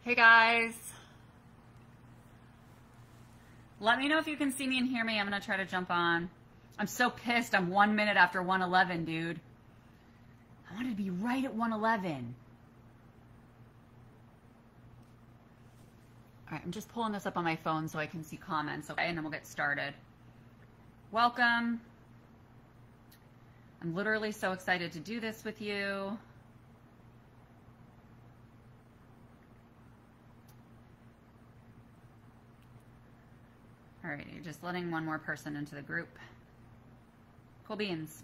Hey guys, let me know if you can see me and hear me. I'm gonna try to jump on. I'm so pissed. I'm 1 minute after 1:11, dude. I wanted to be right at 1:11. All right, I'm just pulling this up on my phone so I can see comments, okay? And then we'll get started. Welcome. I'm literally so excited to do this with you. All right, you're just letting one more person into the group. Cool beans.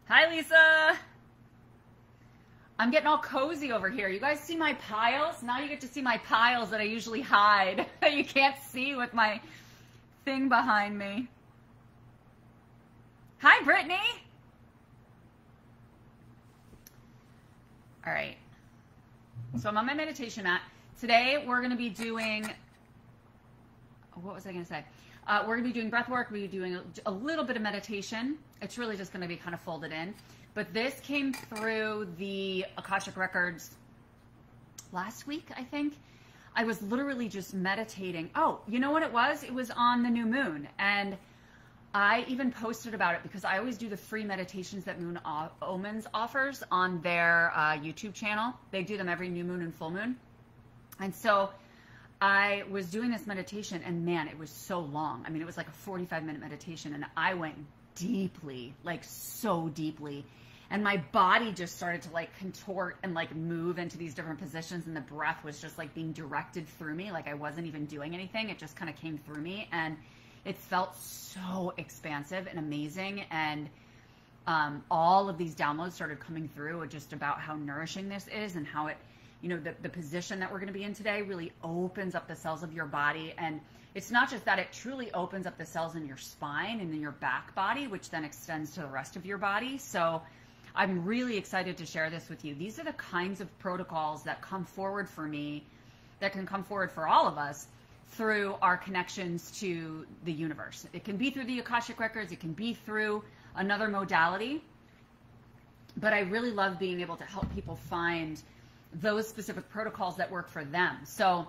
Hi, Lisa. I'm getting all cozy over here. You guys see my piles? Now you get to see my piles that I usually hide, that you can't see with my thing behind me. Hi, Brittany. All right. So I'm on my meditation mat. Today we're going to be doing... what was I going to say? We're going to be doing breath work. We're doing a little bit of meditation. It's really just going to be kind of folded in. But this came through the Akashic Records last week, I think. I was literally just meditating. Oh, you know what it was? It was on the new moon. And I even posted about it because I always do the free meditations that Moon Omens offers on their YouTube channel. They do them every new moon and full moon. And so I was doing this meditation and man, it was so long. I mean, it was like a 45-minute meditation and I went deeply, like so deeply. And my body just started to like contort and like move into these different positions and the breath was just like being directed through me. Like I wasn't even doing anything. It just kind of came through me and it felt so expansive and amazing. And all of these downloads started coming through just about how nourishing this is and how it, you know, the position that we're going to be in today really opens up the cells of your body. And it's not just that, it truly opens up the cells in your spine and in your back body, which then extends to the rest of your body. So I'm really excited to share this with you. These are the kinds of protocols that come forward for me, that can come forward for all of us through our connections to the universe. It can be through the Akashic Records, it can be through another modality, but I really love being able to help people find those specific protocols that work for them. So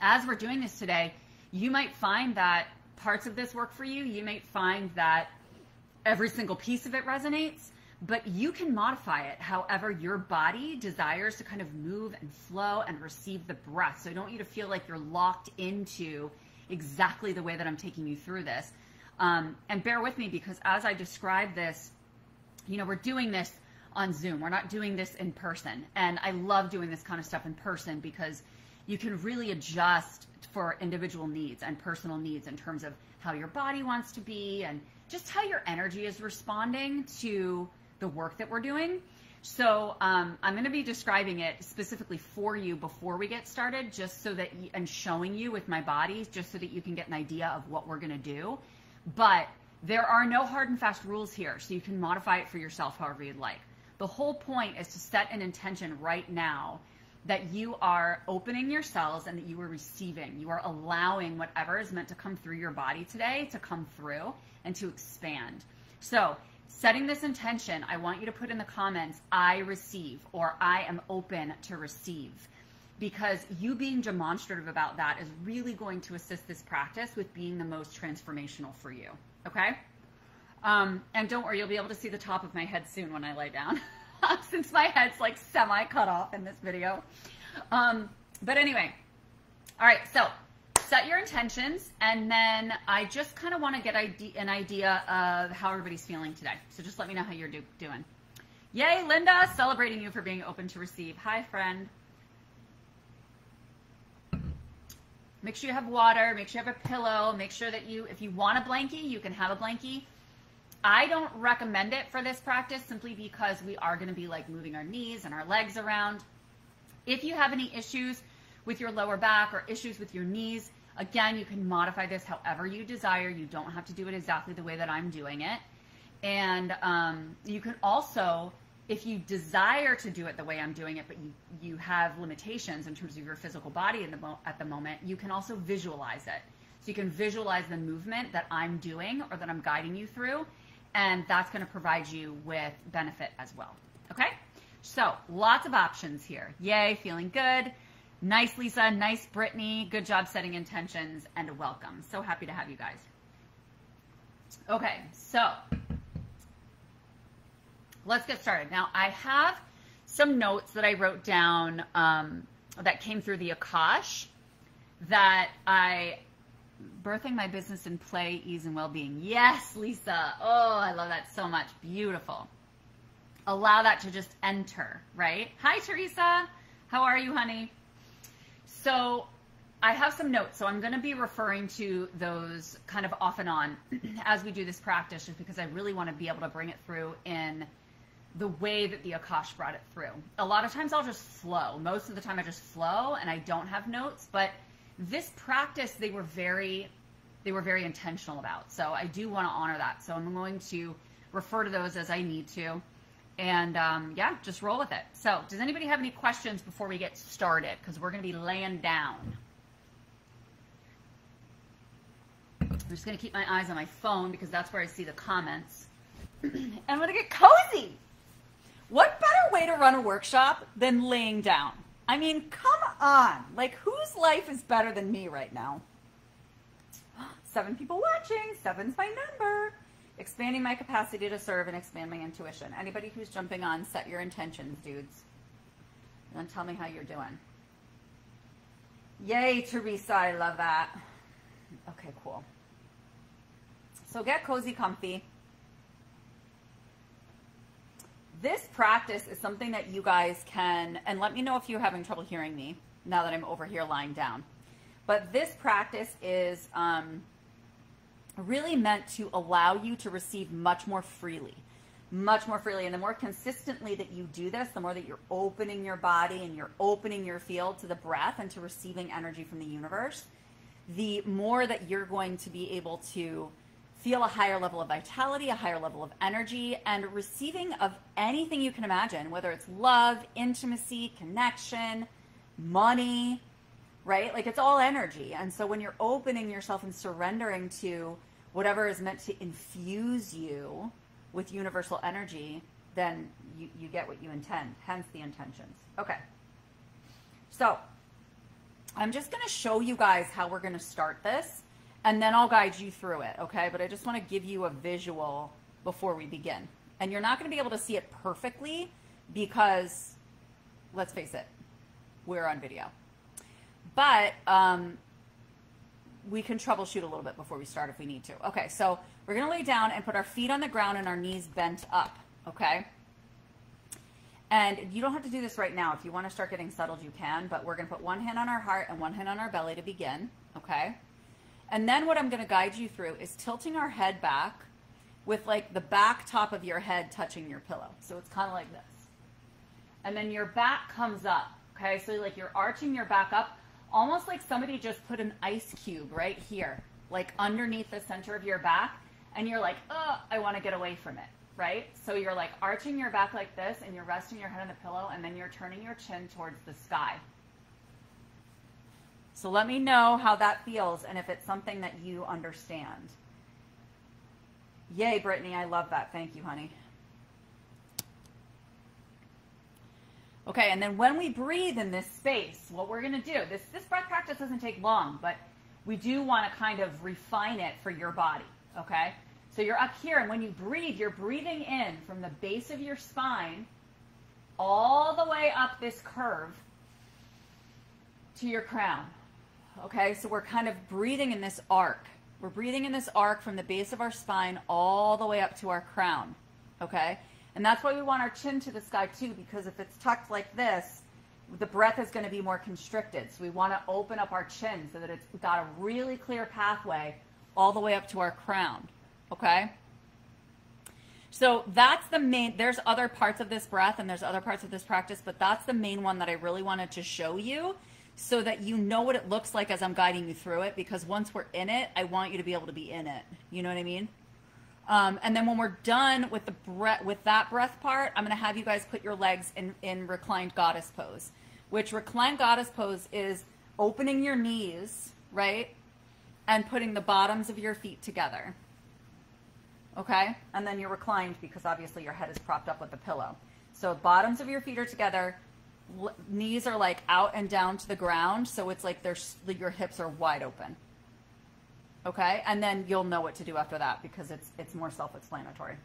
as we're doing this today, you might find that parts of this work for you. You might find that every single piece of it resonates, but you can modify it however your body desires to kind of move and flow and receive the breath. So I don't want you to feel like you're locked into exactly the way that I'm taking you through this. And bear with me because as I describe this, you know, we're doing this on Zoom. We're not doing this in person. And I love doing this kind of stuff in person because you can really adjust for individual needs and personal needs in terms of how your body wants to be and just how your energy is responding to the work that we're doing. So I'm going to be describing it specifically for you before we get started, just so that and showing you with my body, just so that you can get an idea of what we're going to do. But there are no hard and fast rules here, so you can modify it for yourself however you'd like. The whole point is to set an intention right now that you are opening your cells and that you are receiving. You are allowing whatever is meant to come through your body today to come through and to expand. So setting this intention, I want you to put in the comments, I receive, or I am open to receive, because you being demonstrative about that is really going to assist this practice with being the most transformational for you, okay? And don't worry, you'll be able to see the top of my head soon when I lay down, since my head's like semi cut off in this video. But anyway, all right, so set your intentions, and then I just kind of want to get an idea of how everybody's feeling today. So just let me know how you're doing. Yay, Linda, celebrating you for being open to receive. Hi, friend. Make sure you have water, make sure you have a pillow, make sure that if you want a blankie, you can have a blankie. I don't recommend it for this practice simply because we are going to be like moving our knees and our legs around. If you have any issues with your lower back or issues with your knees, again, you can modify this however you desire. You don't have to do it exactly the way that I'm doing it. And you can also, if you desire to do it the way I'm doing it, but you have limitations in terms of your physical body at the moment, you can also visualize it. So you can visualize the movement that I'm doing or that I'm guiding you through, and that's going to provide you with benefit as well. Okay? So lots of options here. Yay, feeling good. Nice, Lisa. Nice, Brittany. Good job setting intentions, and welcome. So happy to have you guys. Okay, so let's get started. Now, I have some notes that I wrote down that came through the Akash that birthing my business in play, ease, and well-being. Yes, Lisa. Oh, I love that so much. Beautiful. Allow that to just enter, right? Hi, Teresa. How are you, honey? So I have some notes. So I'm going to be referring to those kind of off and on as we do this practice, just because I really want to be able to bring it through in the way that the Akash brought it through. A lot of times I'll just flow. Most of the time I just flow and I don't have notes, but this practice, they were very intentional about. So I do want to honor that. So I'm going to refer to those as I need to. And yeah, just roll with it. So does anybody have any questions before we get started? Because we're going to be laying down. I'm just going to keep my eyes on my phone because that's where I see the comments. And I'm going to get cozy. What better way to run a workshop than laying down? I mean, come on. Like, whose life is better than me right now? 7 people watching. 7's my number. Expanding my capacity to serve and expand my intuition. Anybody who's jumping on, set your intentions, dudes. And then tell me how you're doing. Yay, Teresa. I love that. Okay, cool. So get cozy, comfy. This practice is something that you guys can, and let me know if you're having trouble hearing me now that I'm over here lying down. But this practice is really meant to allow you to receive much more freely. Much more freely. And the more consistently that you do this, the more that you're opening your body and you're opening your field to the breath and to receiving energy from the universe, the more that you're going to be able to feel a higher level of vitality, a higher level of energy, and receiving of anything you can imagine, whether it's love, intimacy, connection, money, right? Like, it's all energy. And so when you're opening yourself and surrendering to whatever is meant to infuse you with universal energy, then you get what you intend, hence the intentions. Okay. So I'm just going to show you guys how we're going to start this, and then I'll guide you through it, okay? But I just want to give you a visual before we begin. And you're not going to be able to see it perfectly because, let's face it, we're on video. But we can troubleshoot a little bit before we start if we need to. Okay, so we're going to lay down and put our feet on the ground and our knees bent up, okay? And you don't have to do this right now. If you want to start getting settled, you can. But we're going to put one hand on our heart and one hand on our belly to begin, okay? And then what I'm going to guide you through is tilting our head back with, like, the back top of your head touching your pillow. So it's kind of like this. And then your back comes up, okay? So, like, you're arching your back up, almost like somebody just put an ice cube right here, like underneath the center of your back, and you're like, oh, I want to get away from it, right? So you're like arching your back like this, and you're resting your head on the pillow, and then you're turning your chin towards the sky. So let me know how that feels and if it's something that you understand. Yay, Brittany, I love that. Thank you, honey. Okay, and then when we breathe in this space, what we're going to do, this breath practice doesn't take long, but we do want to kind of refine it for your body, okay? So you're up here, and when you breathe, you're breathing in from the base of your spine all the way up this curve to your crown, okay? So we're kind of breathing in this arc. We're breathing in this arc from the base of our spine all the way up to our crown, okay? And that's why we want our chin to the sky too, because if it's tucked like this, the breath is going to be more constricted. So we want to open up our chin so that it's got a really clear pathway all the way up to our crown, okay? So that's the main, there's other parts of this breath and there's other parts of this practice, but that's the main one that I really wanted to show you so that you know what it looks like as I'm guiding you through it, because once we're in it, I want you to be able to be in it. You know what I mean? And then when we're done with that breath part, I'm going to have you guys put your legs in reclined goddess pose, which reclined goddess pose is opening your knees, right? And putting the bottoms of your feet together. Okay? And then you're reclined because obviously your head is propped up with the pillow. So bottoms of your feet are together, knees are like out and down to the ground, so it's like your hips are wide open. Okay, and then you'll know what to do after that because it's more self-explanatory.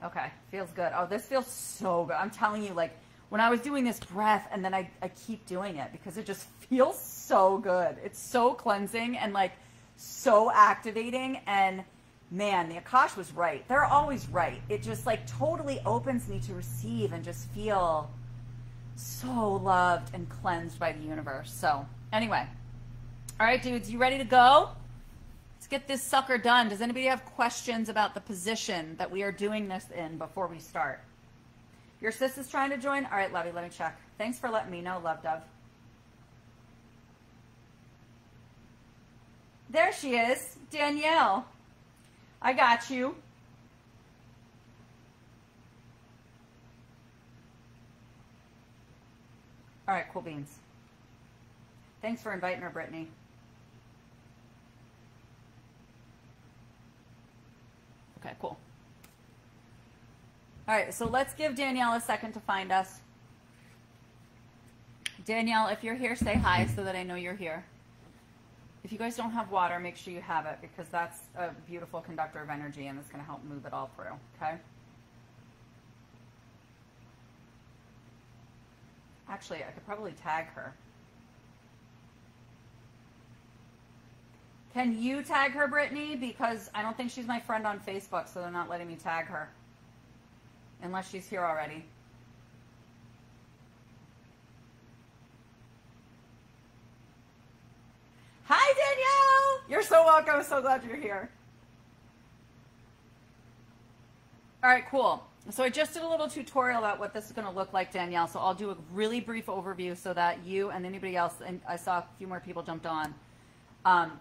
Okay, feels good. Oh, this feels so good. I'm telling you, like when I was doing this breath and then I keep doing it because it just feels so good. It's so cleansing and like so activating. And man, the Akash was right. They're always right. It just like totally opens me to receive and just feel so loved and cleansed by the universe. So anyway, all right, dudes, you ready to go? Let's get this sucker done. Does anybody have questions about the position that we are doing this in before we start? Your sis is trying to join? All right, Lovey, let me check. Thanks for letting me know, Love Dove. There she is, Danielle. I got you. All right, cool beans. Thanks for inviting her, Brittany. Okay, cool. All right, so let's give Danielle a second to find us. Danielle, if you're here, say hi so that I know you're here. If you guys don't have water, make sure you have it because that's a beautiful conductor of energy and it's going to help move it all through, okay? Actually, I could probably tag her. Can you tag her, Brittany? Because I don't think she's my friend on Facebook, so they're not letting me tag her. Unless she's here already. Hi, Danielle! You're so welcome. I'm so glad you're here. All right, cool. So I just did a little tutorial about what this is going to look like, Danielle. So I'll do a really brief overview so that you and anybody else, and I saw a few more people jumped on,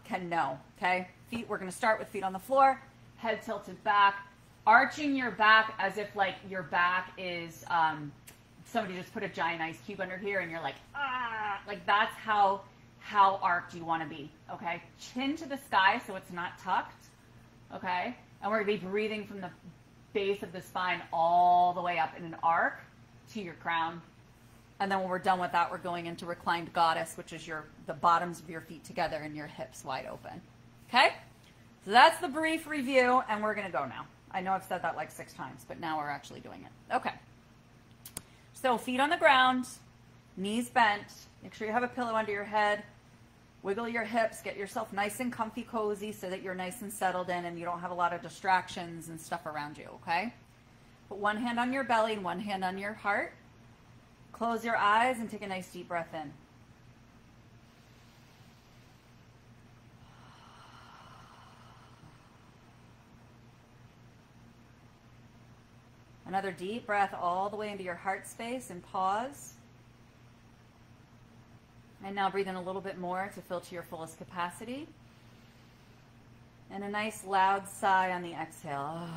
can know, okay? Feet, we're going to start with feet on the floor, head tilted back, arching your back as if like your back is, somebody just put a giant ice cube under here and you're like, ah, like that's how arched you want to be, okay? Chin to the sky so it's not tucked, okay? And we're going to be breathing from the base of the spine all the way up in an arc to your crown. And then when we're done with that, we're going into reclined goddess, which is the bottoms of your feet together and your hips wide open. Okay? So that's the brief review, and we're going to go now. I know I've said that like 6 times, but now we're actually doing it. Okay. So feet on the ground, knees bent. Make sure you have a pillow under your head. Wiggle your hips. Get yourself nice and comfy, cozy so that you're nice and settled in and you don't have a lot of distractions and stuff around you, okay? Put one hand on your belly and one hand on your heart. Close your eyes and take a nice deep breath in. Another deep breath all the way into your heart space and pause. And now breathe in a little bit more to fill to your fullest capacity. And a nice loud sigh on the exhale.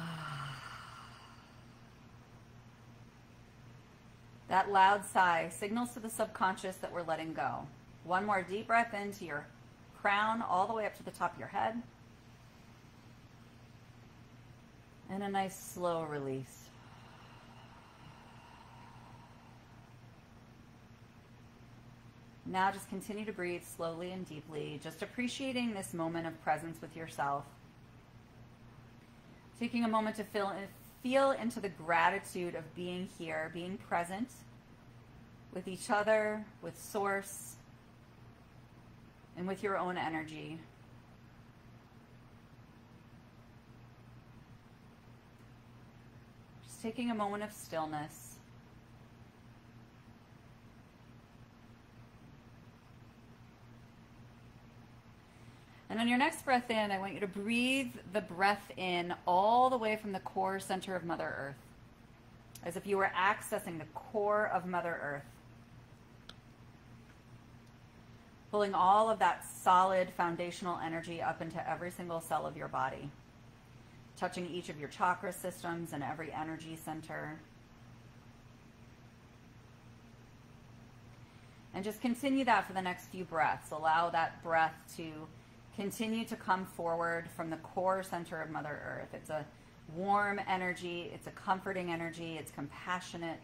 That loud sigh signals to the subconscious that we're letting go. One more deep breath into your crown all the way up to the top of your head. And a nice slow release. Now just continue to breathe slowly and deeply, just appreciating this moment of presence with yourself. Taking a moment to feel into the gratitude of being here, being present with each other, with Source, and with your own energy. Just taking a moment of stillness. And on your next breath in, I want you to breathe the breath in all the way from the core center of Mother Earth, as if you were accessing the core of Mother Earth. Pulling all of that solid foundational energy up into every single cell of your body, touching each of your chakra systems and every energy center. And just continue that for the next few breaths. Allow that breath to continue to come forward from the core center of Mother Earth. It's a warm energy. It's a comforting energy. It's compassionate.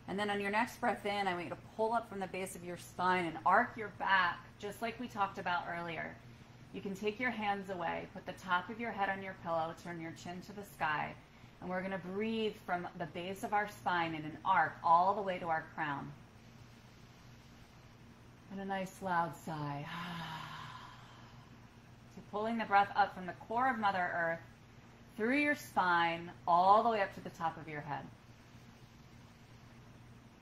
And then on your next breath in, I want you to pull up from the base of your spine and arc your back, just like we talked about earlier. You can take your hands away, put the top of your head on your pillow, turn your chin to the sky, and we're going to breathe from the base of our spine in an arc all the way to our crown. And a nice loud sigh. So pulling the breath up from the core of Mother Earth, through your spine, all the way up to the top of your head.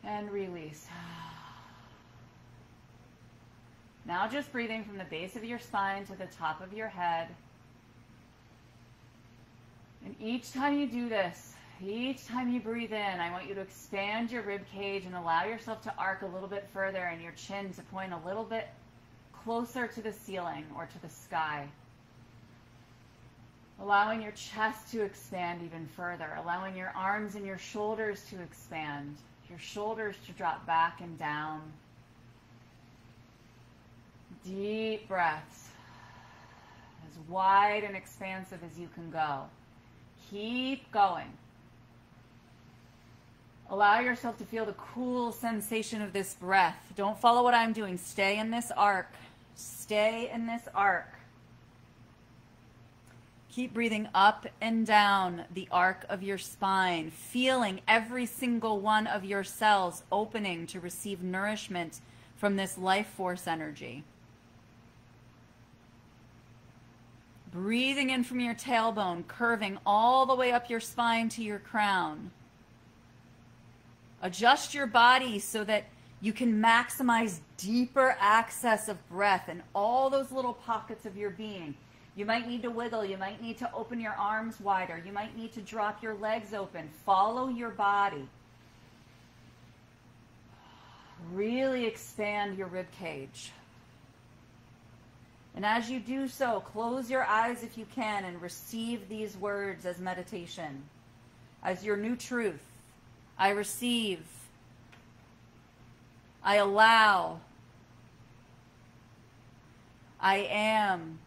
And release. Now just breathing from the base of your spine to the top of your head. And each time you do this, each time you breathe in, I want you to expand your rib cage and allow yourself to arc a little bit further and your chin to point a little bit closer to the ceiling or to the sky. Allowing your chest to expand even further, allowing your arms and your shoulders to expand. Your shoulders to drop back and down. Deep breaths. As wide and expansive as you can go. Keep going. Allow yourself to feel the cool sensation of this breath. Don't follow what I'm doing. Stay in this arc. Stay in this arc. Keep breathing up and down the arc of your spine, feeling every single one of your cells opening to receive nourishment from this life force energy. Breathing in from your tailbone, curving all the way up your spine to your crown. Adjust your body so that you can maximize deeper access of breath in all those little pockets of your being. You might need to wiggle. You might need to open your arms wider. You might need to drop your legs open. Follow your body. Really expand your rib cage. And as you do so, close your eyes if you can and receive these words as meditation, as your new truth. I receive. I allow. I am.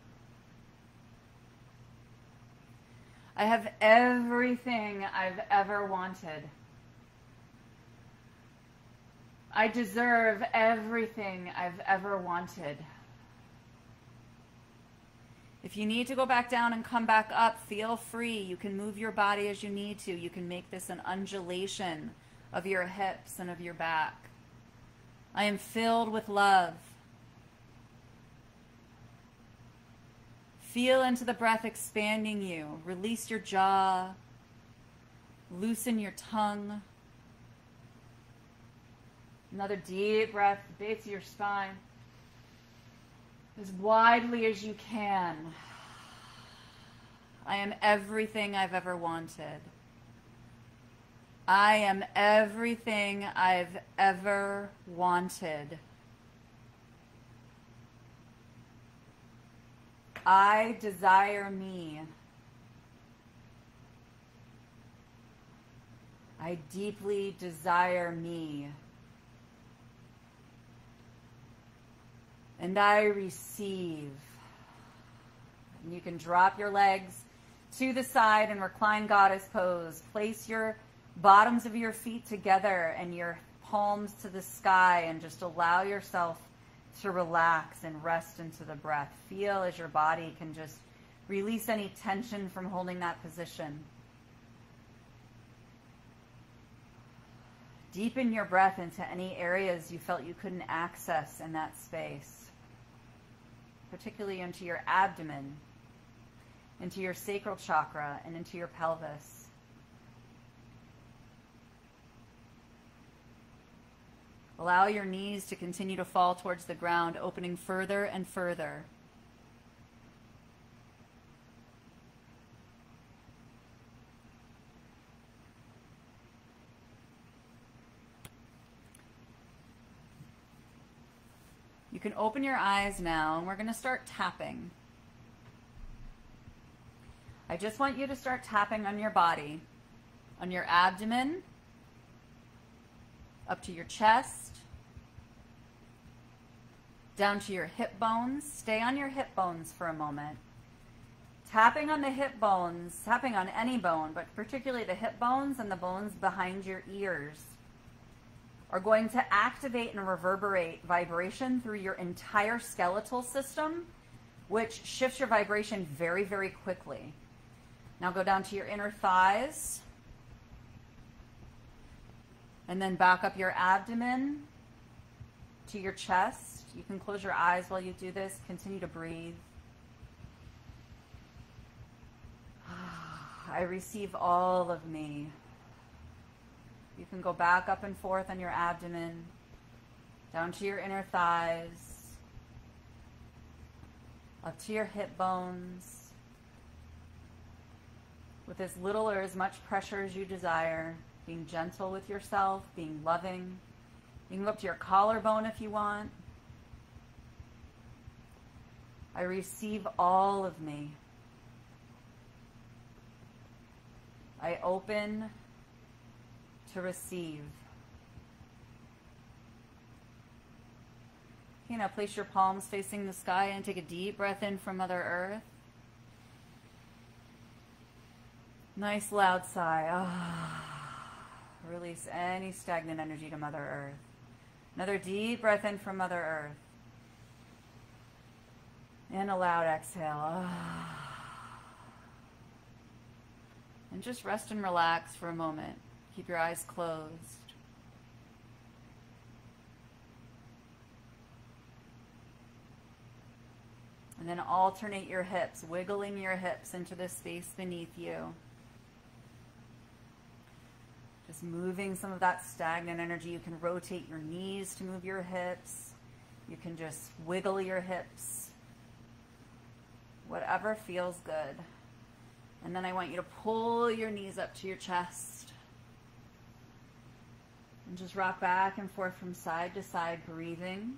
I have everything I've ever wanted. I deserve everything I've ever wanted. If you need to go back down and come back up, feel free. You can move your body as you need to. You can make this an undulation of your hips and of your back. I am filled with love. Feel into the breath expanding you. Release your jaw. Loosen your tongue. Another deep breath, the base of your spine. As widely as you can. I am everything I've ever wanted. I am everything I've ever wanted. I desire me. I deeply desire me. And I receive. And you can drop your legs to the side and recline goddess pose. Place your bottoms of your feet together and your palms to the sky and just allow yourself to relax and rest into the breath. Feel as your body can just release any tension from holding that position. Deepen your breath into any areas you felt you couldn't access in that space, particularly into your abdomen, into your sacral chakra, and into your pelvis. Allow your knees to continue to fall towards the ground, opening further and further. You can open your eyes now, and we're going to start tapping. I just want you to start tapping on your body, on your abdomen, up to your chest, down to your hip bones. Stay on your hip bones for a moment. Tapping on the hip bones, tapping on any bone, but particularly the hip bones and the bones behind your ears, are going to activate and reverberate vibration through your entire skeletal system, which shifts your vibration very, very quickly. Now go down to your inner thighs, and then back up your abdomen to your chest. You can close your eyes while you do this. Continue to breathe. I receive all of me. You can go back up and forth on your abdomen, down to your inner thighs, up to your hip bones, with as little or as much pressure as you desire, being gentle with yourself, being loving. You can go up to your collarbone if you want. I receive all of me. I open to receive. Okay, now place your palms facing the sky and take a deep breath in from Mother Earth. Nice loud sigh. Release any stagnant energy to Mother Earth. Another deep breath in from Mother Earth. And a loud exhale. And just rest and relax for a moment. Keep your eyes closed. And then alternate your hips, wiggling your hips into the space beneath you. Just moving some of that stagnant energy. You can rotate your knees to move your hips. You can just wiggle your hips. Whatever feels good. And then I want you to pull your knees up to your chest. And just rock back and forth from side to side, breathing.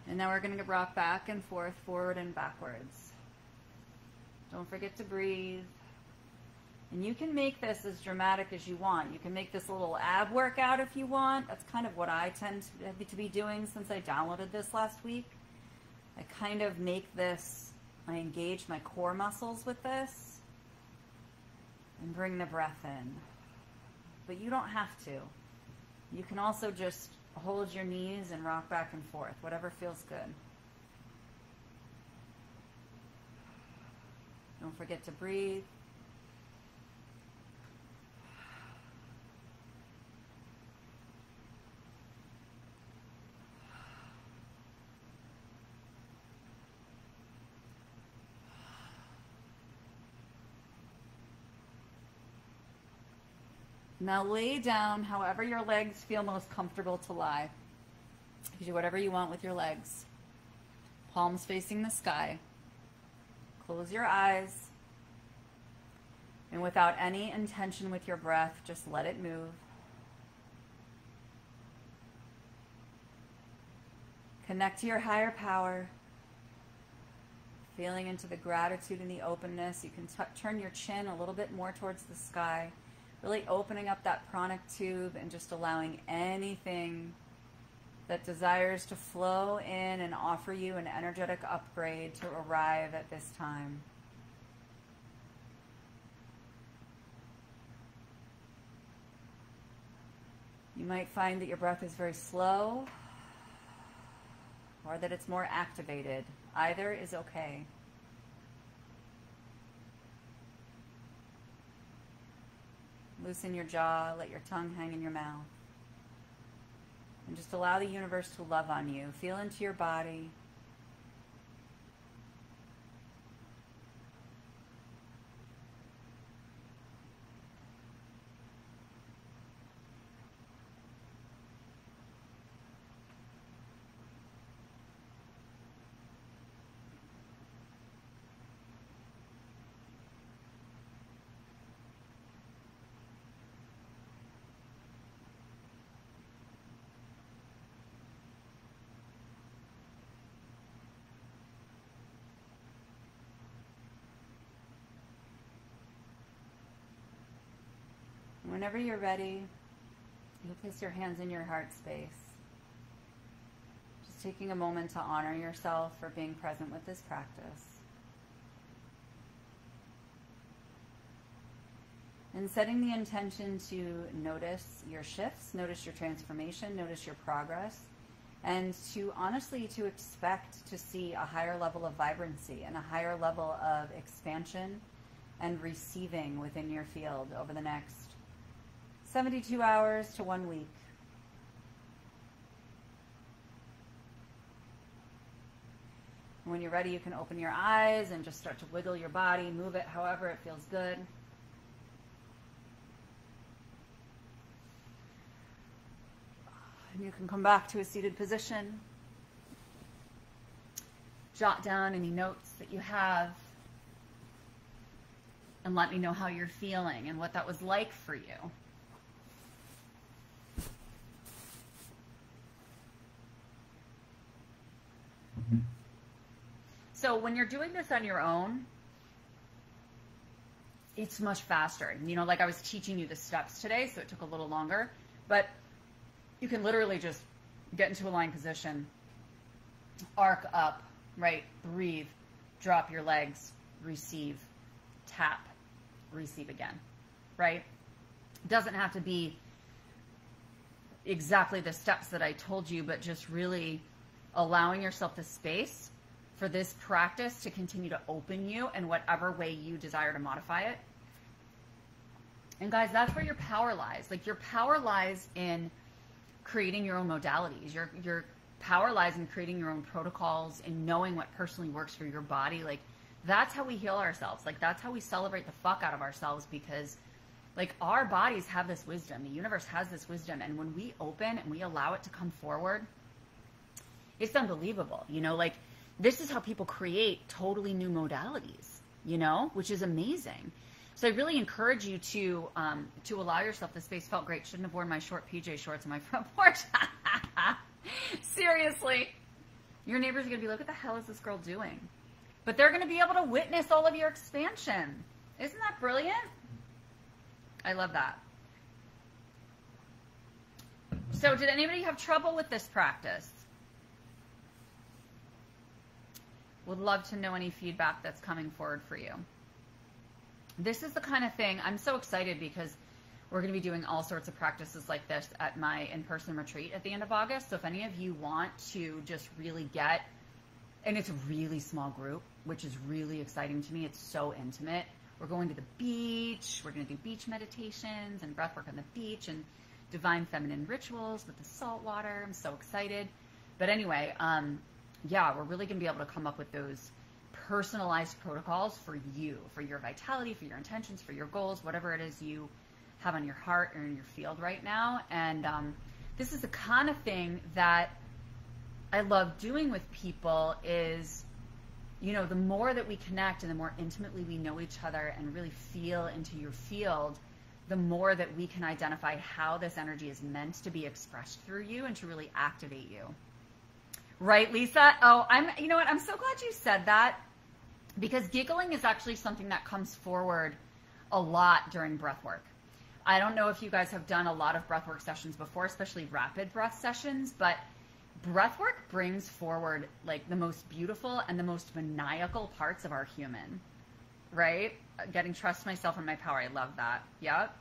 And now we're going to rock back and forth, forward and backwards. Don't forget to breathe. And you can make this as dramatic as you want. You can make this a little ab workout if you want. That's kind of what I tend to be doing since I downloaded this last week. I kind of make this, I engage my core muscles with this and bring the breath in. But you don't have to. You can also just hold your knees and rock back and forth, whatever feels good. Don't forget to breathe. Now lay down however your legs feel most comfortable to lie. You can do whatever you want with your legs. Palms facing the sky. Close your eyes. And without any intention with your breath, just let it move. Connect to your higher power. Feeling into the gratitude and the openness. You can turn your chin a little bit more towards the sky. Really opening up that pranic tube and just allowing anything that desires to flow in and offer you an energetic upgrade to arrive at this time. You might find that your breath is very slow or that it's more activated. Either is okay. Loosen your jaw, let your tongue hang in your mouth. And just allow the universe to love on you. Feel into your body. Whenever you're ready, you'll place your hands in your heart space. Just taking a moment to honor yourself for being present with this practice. And setting the intention to notice your shifts, notice your transformation, notice your progress, and to honestly to expect to see a higher level of vibrancy and a higher level of expansion and receiving within your field over the next 72 hours to 1 week. When you're ready, you can open your eyes and just start to wiggle your body, move it however it feels good. And you can come back to a seated position. Jot down any notes that you have. And let me know how you're feeling and what that was like for you. So when you're doing this on your own, it's much faster. You know, like I was teaching you the steps today, so it took a little longer. But you can literally just get into a lying position, arc up, right? Breathe, drop your legs, receive, tap, receive again, right? It doesn't have to be exactly the steps that I told you, but just really allowing yourself the space for this practice to continue to open you in whatever way you desire to modify it. And guys, that's where your power lies. Like, your power lies in creating your own modalities. Your power lies in creating your own protocols and knowing what personally works for your body. Like, that's how we heal ourselves. Like, that's how we celebrate the fuck out of ourselves, because like, our bodies have this wisdom. The universe has this wisdom. And when we open and we allow it to come forward, it's unbelievable. You know, like, this is how people create totally new modalities, you know, which is amazing. So I really encourage you to allow yourself the space. Felt great. Shouldn't have worn my short PJ shorts on my front porch. Seriously. Your neighbors are going to be, look, what the hell is this girl doing? But they're going to be able to witness all of your expansion. Isn't that brilliant? I love that. So did anybody have trouble with this practice? Would love to know any feedback that's coming forward for you. This is the kind of thing, I'm so excited because we're going to be doing all sorts of practices like this at my in-person retreat at the end of August. So if any of you want to just really get, and it's a really small group, which is really exciting to me. It's so intimate. We're going to the beach. We're going to do beach meditations and breathwork on the beach and divine feminine rituals with the salt water. I'm so excited. But anyway, yeah, we're really going to be able to come up with those personalized protocols for you, for your vitality, for your intentions, for your goals, whatever it is you have on your heart or in your field right now. And this is the kind of thing that I love doing with people is, you know, the more that we connect and the more intimately we know each other and really feel into your field, the more that we can identify how this energy is meant to be expressed through you and to really activate you. Right, Lisa? Oh, you know what? I'm so glad you said that, because giggling is actually something that comes forward a lot during breathwork. I don't know if you guys have done a lot of breathwork sessions before, especially rapid breath sessions, but breathwork brings forward like the most beautiful and the most maniacal parts of our human, right? Getting trust myself and my power. I love that. Yep.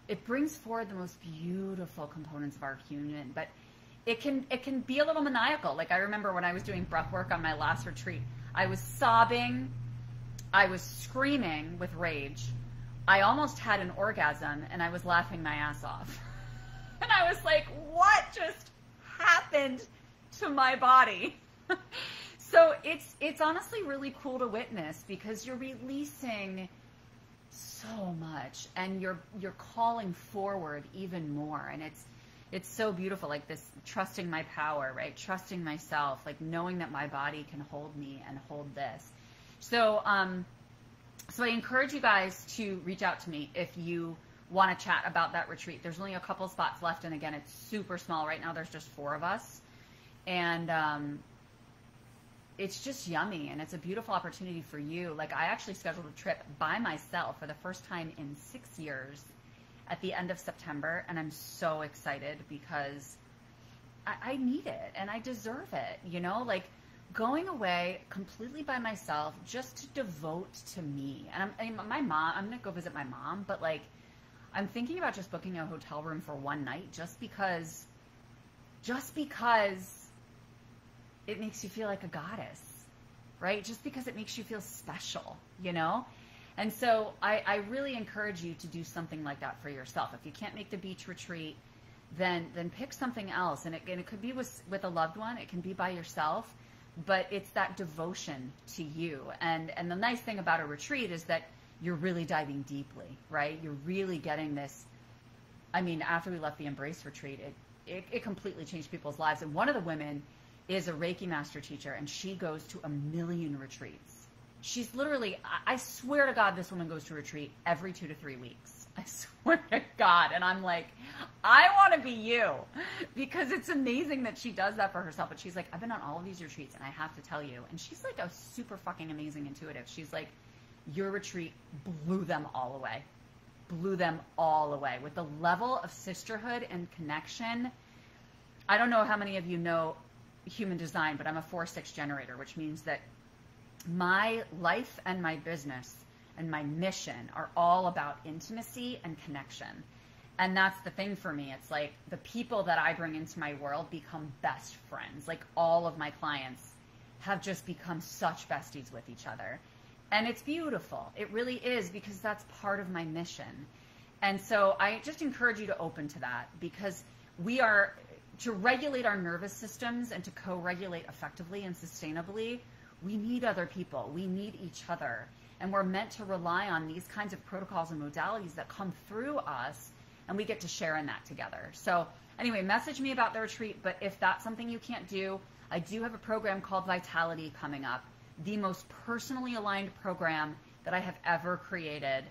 It brings forward the most beautiful components of our human, but it can be a little maniacal. Like, I remember when I was doing breath work on my last retreat, I was sobbing, I was screaming with rage, I almost had an orgasm, and I was laughing my ass off. And I was like, what just happened to my body? So it's honestly really cool to witness, because you're releasing so much and you're calling forward even more, and it's so beautiful, like this trusting my power, right? Trusting myself, like knowing that my body can hold me and hold this. So so I encourage you guys to reach out to me if you want to chat about that retreat. There's only a couple spots left, and again, it's super small right now. There's just 4 of us, and it's just yummy, and it's a beautiful opportunity for you. Like, I actually scheduled a trip by myself for the first time in 6 years, at the end of September, and I'm so excited because I need it and I deserve it, you know, like going away completely by myself just to devote to me. And my mom, I'm going to go visit my mom, but like I'm thinking about just booking a hotel room for one night just because it makes you feel like a goddess, right? Just because it makes you feel special, you know? And so I really encourage you to do something like that for yourself. If you can't make the beach retreat, then pick something else. And it could be with a loved one. It can be by yourself. But it's that devotion to you. And the nice thing about a retreat is that you're really diving deeply, right? You're really getting this. I mean, after we left the Embrace retreat, it completely changed people's lives. And one of the women is a Reiki master teacher, and she goes to 1 million retreats. She's literally, I swear to God, this woman goes to a retreat every 2 to 3 weeks. I swear to God. And I'm like, I want to be you, because it's amazing that she does that for herself. But she's like, I've been on all of these retreats, and I have to tell you, and she's like a super fucking amazing intuitive. She's like, your retreat blew them all away. Blew them all away with the level of sisterhood and connection. I don't know how many of you know human design, but I'm a 4-6 generator, which means that my life and my business and my mission are all about intimacy and connection. And that's the thing for me. It's like the people that I bring into my world become best friends. Like all of my clients have just become such besties with each other. And it's beautiful. It really is, because that's part of my mission. And so I just encourage you to open to that, because we are, to regulate our nervous systems and to co-regulate effectively and sustainably, we need other people. We need each other. And we're meant to rely on these kinds of protocols and modalities that come through us, and we get to share in that together. So anyway, message me about the retreat, but if that's something you can't do, I do have a program called Vitality coming up, the most personally aligned program that I have ever created,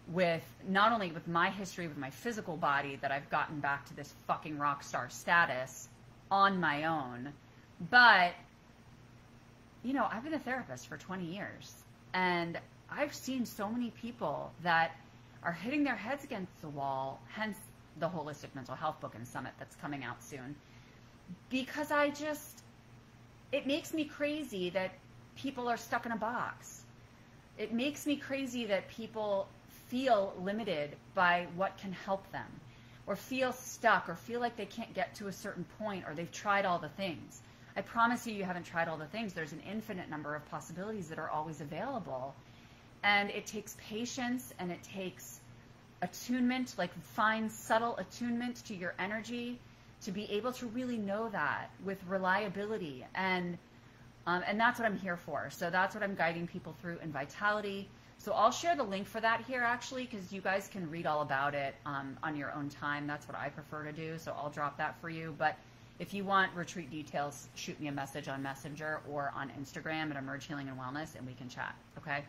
with not only with my history with my physical body, that I've gotten back to this fucking rock star status on my own, but you know, I've been a therapist for 20 years, and I've seen so many people that are hitting their heads against the wall, hence the Holistic Mental Health Book and Summit that's coming out soon, because it makes me crazy that people are stuck in a box. It makes me crazy that people feel limited by what can help them, or feel stuck, or feel like they can't get to a certain point, or they've tried all the things. I promise you haven't tried all the things. There's an infinite number of possibilities that are always available. And it takes patience, and it takes attunement, like fine, subtle attunement to your energy, to be able to really know that with reliability. And that's what I'm here for. So that's what I'm guiding people through in Vitality. So I'll share the link for that here, actually, because you guys can read all about it on your own time. That's what I prefer to do. So I'll drop that for you. But if you want retreat details, shoot me a message on Messenger or on Instagram at Emerge Healing and Wellness, and we can chat, okay?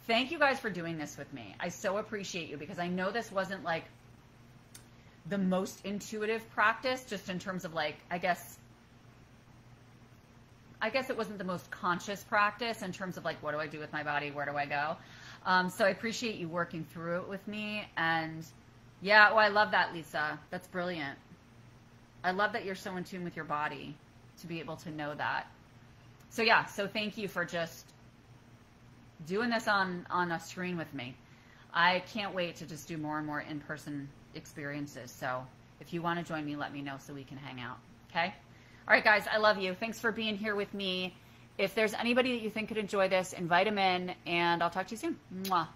Thank you guys for doing this with me. I so appreciate you, because I know this wasn't like the most intuitive practice, just in terms of like, I guess it wasn't the most conscious practice in terms of like, what do I do with my body? Where do I go? So I appreciate you working through it with me. And yeah, I love that, Lisa. That's brilliant. I love that you're so in tune with your body to be able to know that. So yeah, so thank you for just doing this on a screen with me. I can't wait to just do more and more in-person experiences. So if you want to join me, let me know so we can hang out. Okay? All right, guys, I love you. Thanks for being here with me. If there's anybody that you think could enjoy this, invite them in, and I'll talk to you soon. Mwah.